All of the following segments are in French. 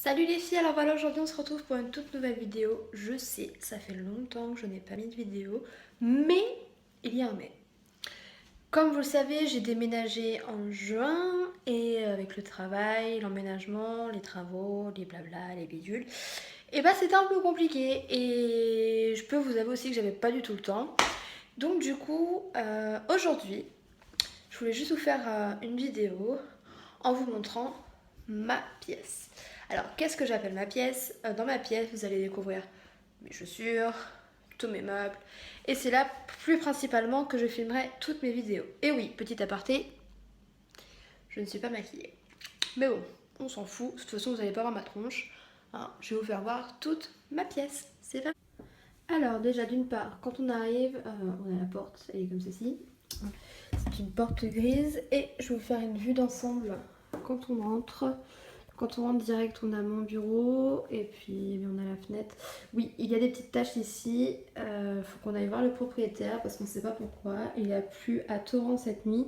Salut les filles, alors voilà, aujourd'hui on se retrouve pour une toute nouvelle vidéo. Je sais, ça fait longtemps que je n'ai pas mis de vidéo, mais il y a un mais. Comme vous le savez, j'ai déménagé en juin et avec le travail, l'emménagement, les travaux, les blabla, les bidules, et bah c'était un peu compliqué et je peux vous avouer aussi que j'avais pas du tout le temps. Donc du coup, aujourd'hui, je voulais juste vous faire une vidéo en vous montrant ma pièce. Alors, qu'est-ce que j'appelle ma pièce? Dans ma pièce, vous allez découvrir mes chaussures, tous mes meubles. Et c'est là, plus principalement, que je filmerai toutes mes vidéos. Et oui, petit aparté, je ne suis pas maquillée. Mais bon, on s'en fout. De toute façon, vous n'allez pas voir ma tronche. Hein, je vais vous faire voir toute ma pièce. C'est vrai. Alors, déjà, d'une part, quand on arrive, on a la porte. Elle est comme ceci. C'est une porte grise. Et je vais vous faire une vue d'ensemble quand on rentre. Quand on rentre direct, on a mon bureau et puis on a la fenêtre. Oui, il y a des petites taches ici. Faut qu'on aille voir le propriétaire parce qu'on ne sait pas pourquoi. Il a plu à torrent cette nuit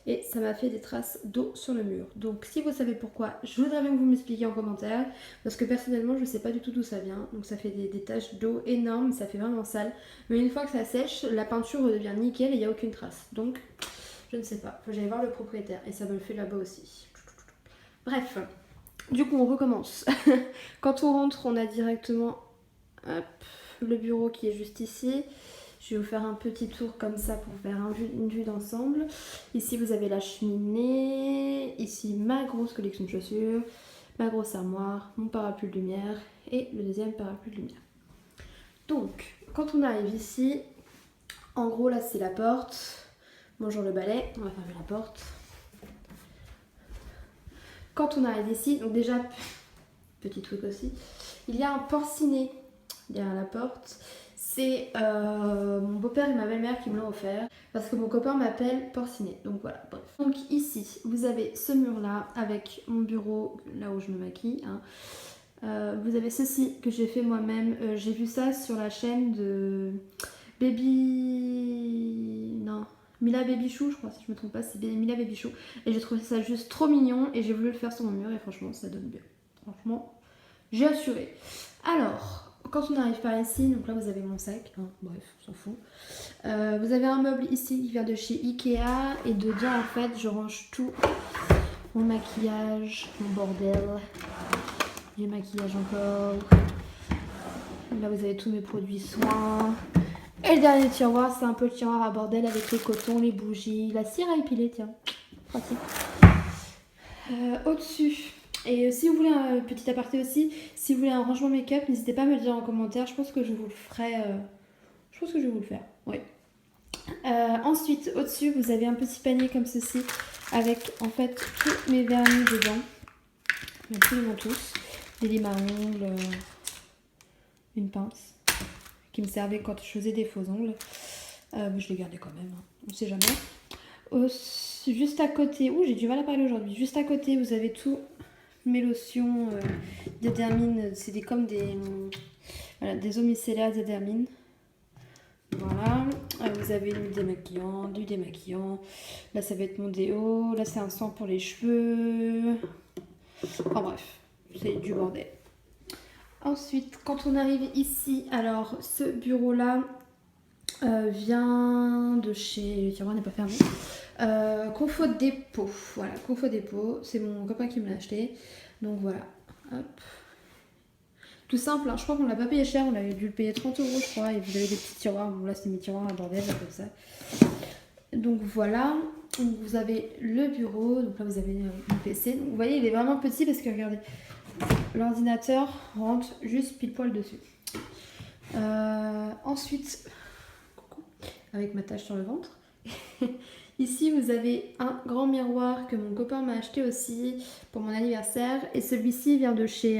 et ça m'a fait des traces d'eau sur le mur. Donc si vous savez pourquoi, je voudrais bien que vous m'expliquiez en commentaire parce que personnellement, je ne sais pas du tout d'où ça vient. Donc ça fait des taches d'eau énormes, ça fait vraiment sale. Mais une fois que ça sèche, la peinture redevient nickel et il n'y a aucune trace. Donc je ne sais pas. Faut que j'aille voir le propriétaire et ça me le fait là-bas aussi. Bref. Du coup, on recommence. Quand on rentre, on a directement hop, le bureau qui est juste ici. Je vais vous faire un petit tour comme ça pour faire une vue d'ensemble. Ici, vous avez la cheminée. Ici, ma grosse collection de chaussures. Ma grosse armoire, mon parapluie de lumière et le deuxième parapluie de lumière. Donc, quand on arrive ici, en gros, là, c'est la porte. Bonjour le balai. On va fermer la porte. Quand on arrive ici, donc déjà, petit truc aussi, il y a un porcinet derrière la porte. C'est mon beau-père et ma belle-mère qui me l'ont offert parce que mon copain m'appelle porcinet. Donc voilà, bref. Donc ici, vous avez ce mur-là avec mon bureau, là où je me maquille. Hein. Vous avez ceci que j'ai fait moi-même. J'ai vu ça sur la chaîne de Baby... Non. Mila Babychou, je crois, si je me trompe pas, c'est Mila Babychou. Et j'ai trouvé ça juste trop mignon et j'ai voulu le faire sur mon mur et franchement, ça donne bien. Franchement, j'ai assuré. Alors, quand on arrive par ici, donc là vous avez mon sac, hein, bref, on s'en fout. Vous avez un meuble ici qui vient de chez Ikea et dedans en fait je range tout. Mon maquillage, mon bordel, mes maquillages encore. Là vous avez tous mes produits soins. Et le dernier tiroir, c'est un peu le tiroir à bordel avec les cotons, les bougies, la cire à épiler, tiens, pratique. Au-dessus, et si vous voulez un petit aparté aussi, si vous voulez un rangement make-up, n'hésitez pas à me le dire en commentaire, je pense que je vous le ferai, je pense que je vais vous le faire, oui. Ensuite, au-dessus, vous avez un petit panier comme ceci, avec en fait tous mes vernis dedans, absolument tous, des limes à ongles, une pince, qui me servait quand je faisais des faux ongles. Je l'ai gardé quand même, hein. On sait jamais. Juste à côté, j'ai du mal à parler aujourd'hui. Juste à côté, vous avez tous mes lotions de Dermine. C'est comme voilà, des eaux micellaires de Dermine. Voilà. Vous avez du démaquillant. Là, ça va être mon déo. Là, c'est un sang pour les cheveux. Enfin bref, c'est du bordel. Ensuite, quand on arrive ici, alors ce bureau-là vient de chez... Le tiroir n'est pas fermé. Confo Dépôt. Voilà, Confo Dépôt. C'est mon copain qui me l'a acheté. Donc voilà. Hop. Tout simple, hein. Je crois qu'on l'a pas payé cher. On avait dû le payer 30 euros, je crois. Et vous avez des petits tiroirs. Bon, là, c'est mes tiroirs à bordel, comme ça. Donc voilà. Donc, vous avez le bureau. Donc là, vous avez mon PC. Donc, vous voyez, il est vraiment petit parce que regardez. L'ordinateur rentre juste pile poil dessus. Ensuite, coucou, avec ma tache sur le ventre. Ici, vous avez un grand miroir que mon copain m'a acheté aussi pour mon anniversaire. Et celui-ci vient de chez...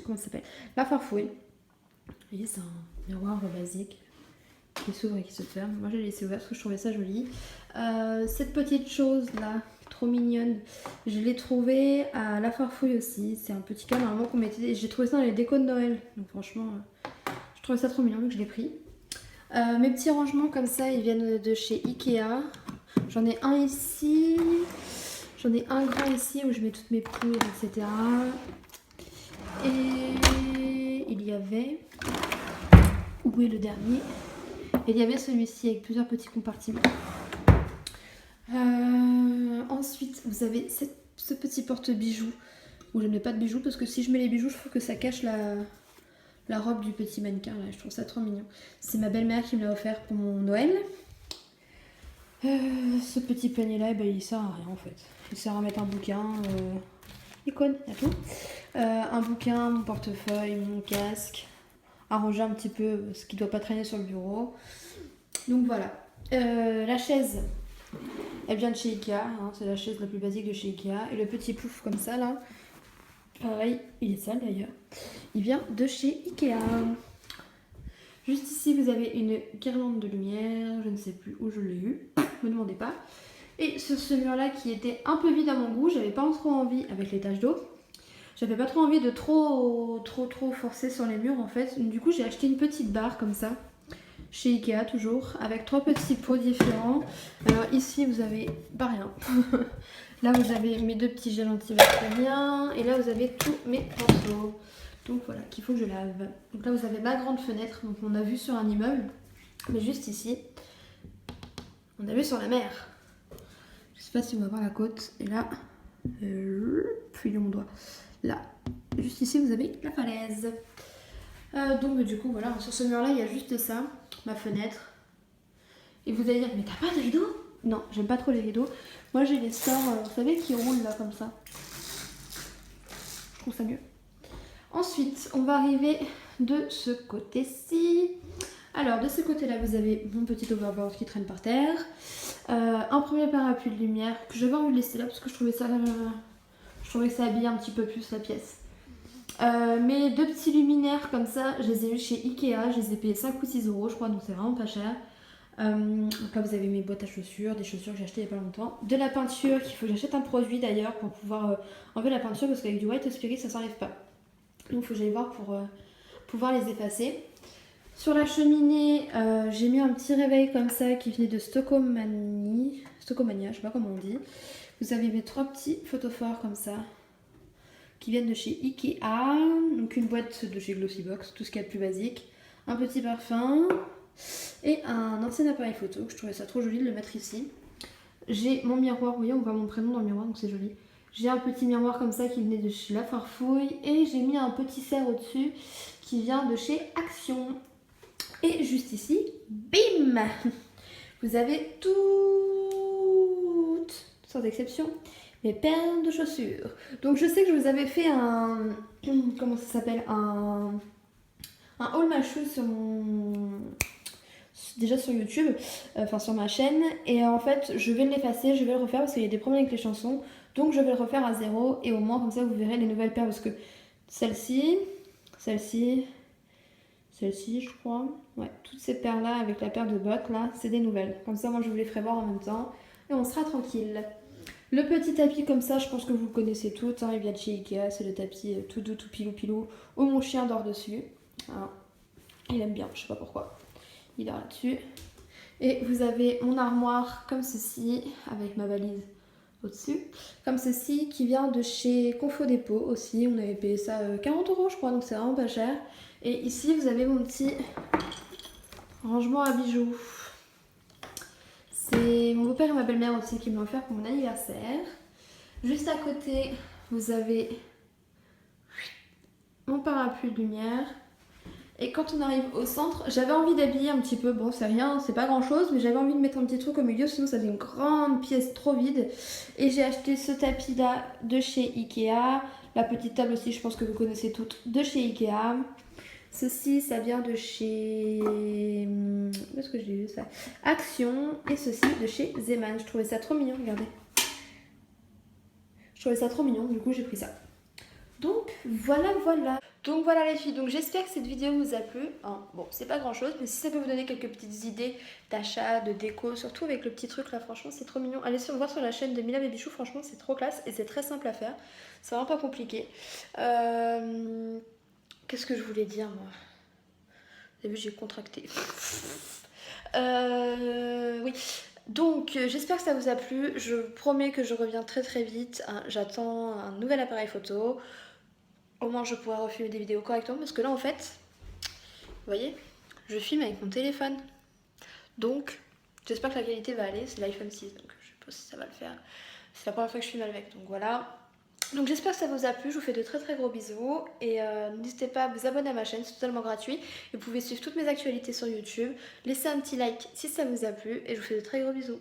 comment ça s'appelle? La Farfouille. Vous voyez, c'est un miroir basique qui s'ouvre et qui se ferme. Moi, je l'ai laissé ouvert parce que je trouvais ça joli. Cette petite chose-là, trop mignonne, je l'ai trouvée à La Farfouille aussi. C'est un petit cadre normalement qu'on mettait... J'ai trouvé ça dans les décos de Noël. Donc franchement, je trouvais ça trop mignon, donc je l'ai pris. Mes petits rangements comme ça, ils viennent de chez Ikea. J'en ai un ici. J'en ai un grand ici où je mets toutes mes poudres, etc. Et il y avait... Où est le dernier? Il y avait celui-ci avec plusieurs petits compartiments. Ensuite, vous avez ce petit porte-bijoux où je ne mets pas de bijoux parce que si je mets les bijoux, je trouve que ça cache la robe du petit mannequin. Là, je trouve ça trop mignon. C'est ma belle-mère qui me l'a offert pour mon Noël. Ce petit panier-là, ben, il sert à rien en fait. Il sert à mettre un bouquin, icône, il y a tout. Un bouquin, mon portefeuille, mon casque. Arranger un petit peu ce qui ne doit pas traîner sur le bureau. Donc voilà. La chaise, elle vient de chez Ikea, hein, c'est la chaise la plus basique de chez Ikea. Et le petit pouf comme ça là, pareil, il est sale d'ailleurs, il vient de chez Ikea. Juste ici vous avez une guirlande de lumière, je ne sais plus où je l'ai eu, me demandez pas. Et sur ce mur là qui était un peu vide à mon goût, j'avais pas trop envie, avec les taches d'eau, j'avais pas trop envie de trop forcer sur les murs en fait. Du coup j'ai acheté une petite barre comme ça. Chez Ikea toujours, avec 3 petits pots différents. Alors ici vous avez pas rien. Là vous avez mes 2 petits gels antibactériens. Et là vous avez tous mes pinceaux. Donc voilà, qu'il faut que je lave. Donc là vous avez ma grande fenêtre, donc on a vu sur un immeuble. Mais juste ici, on a vu sur la mer. Je sais pas si on va voir la côte. Et là, puis mon doigt. Là, juste ici vous avez la falaise. Donc du coup voilà, sur ce mur là il y a juste ça, ma fenêtre. Et vous allez dire mais t'as pas de rideaux? Non, j'aime pas trop les rideaux. Moi j'ai les sorts, vous savez, qui roulent là comme ça. Je trouve ça mieux. Ensuite on va arriver de ce côté-ci. Alors de ce côté là vous avez mon petit overboard qui traîne par terre. Un premier parapluie de lumière que j'avais envie de laisser là parce que je trouvais que ça habillait un petit peu plus la pièce. Mes 2 petits luminaires comme ça, je les ai eu chez Ikea, je les ai payés 5 ou 6 euros je crois, donc c'est vraiment pas cher. Donc là vous avez mes boîtes à chaussures, des chaussures que j'ai achetées il y a pas longtemps. De la peinture, qu'il faut que j'achète un produit d'ailleurs pour pouvoir enlever la peinture parce qu'avec du white spirit ça s'enlève pas. Donc il faut que j'aille voir pour pouvoir les effacer. Sur la cheminée, j'ai mis un petit réveil comme ça qui venait de Stockomania, je sais pas comment on dit. Vous avez mes 3 petits photophores comme ça qui viennent de chez Ikea, donc une boîte de chez Glossybox, tout ce qu'il y a de plus basique, un petit parfum et un ancien appareil photo, que je trouvais ça trop joli de le mettre ici. J'ai mon miroir, vous voyez on voit mon prénom dans le miroir donc c'est joli. J'ai un petit miroir comme ça qui venait de chez La Farfouille et j'ai mis un petit cerf au-dessus qui vient de chez Action. Et juste ici, bim, vous avez toutes, sans exception, mes paires de chaussures. Donc je sais que je vous avais fait un, comment ça s'appelle, un haul my shoes sur déjà sur YouTube, enfin sur ma chaîne. Et en fait je vais l'effacer, je vais le refaire parce qu'il y a des problèmes avec les chansons. Donc je vais le refaire à zéro et au moins comme ça vous verrez les nouvelles paires parce que celle-ci je crois, ouais, toutes ces paires là avec la paire de bottes là, c'est des nouvelles. Comme ça moi je vous les ferai voir en même temps et on sera tranquille. Le petit tapis comme ça, je pense que vous le connaissez toutes, hein, il vient de chez Ikea, c'est le tapis tout doux, tout pilou pilou, où mon chien dort dessus. Hein. Il aime bien, je sais pas pourquoi, il dort là-dessus. Et vous avez mon armoire comme ceci, avec ma valise au-dessus, comme ceci, qui vient de chez Confo Dépôt aussi, on avait payé ça 40 € je crois, donc c'est vraiment pas cher. Et ici vous avez mon petit rangement à bijoux. C'est mon beau-père et ma belle-mère aussi qui me l'ont offert pour mon anniversaire. Juste à côté, vous avez mon parapluie de lumière. Et quand on arrive au centre, j'avais envie d'habiller un petit peu, bon c'est rien, c'est pas grand chose, mais j'avais envie de mettre un petit truc au milieu, sinon ça fait une grande pièce trop vide. Et j'ai acheté ce tapis là de chez Ikea, la petite table aussi je pense que vous connaissez toutes, de chez Ikea. Ceci, ça vient de chez... Où est-ce que je l'ai vu ça? Action. Et ceci de chez Zeman. Je trouvais ça trop mignon, regardez. Je trouvais ça trop mignon, du coup j'ai pris ça. Donc voilà. Donc voilà les filles, donc j'espère que cette vidéo vous a plu. Hein, bon, c'est pas grand chose, mais si ça peut vous donner quelques petites idées d'achat, de déco, surtout avec le petit truc là, franchement c'est trop mignon. Allez voir sur la chaîne de Mila Babychou, franchement c'est trop classe et c'est très simple à faire. C'est vraiment pas compliqué. Qu'est-ce que je voulais dire moi? Vous avez vu, j'ai contracté. Oui. Donc j'espère que ça vous a plu. Je promets que je reviens très vite. Hein, j'attends un nouvel appareil photo. au moins je pourrai refilmer des vidéos correctement parce que là en fait, vous voyez, je filme avec mon téléphone. Donc j'espère que la qualité va aller, c'est l'iPhone 6 donc je sais pas si ça va le faire. C'est la première fois que je filme avec, donc voilà. Donc j'espère que ça vous a plu, je vous fais de très très gros bisous et n'hésitez pas à vous abonner à ma chaîne, c'est totalement gratuit. Et vous pouvez suivre toutes mes actualités sur YouTube, laissez un petit like si ça vous a plu et je vous fais de très gros bisous.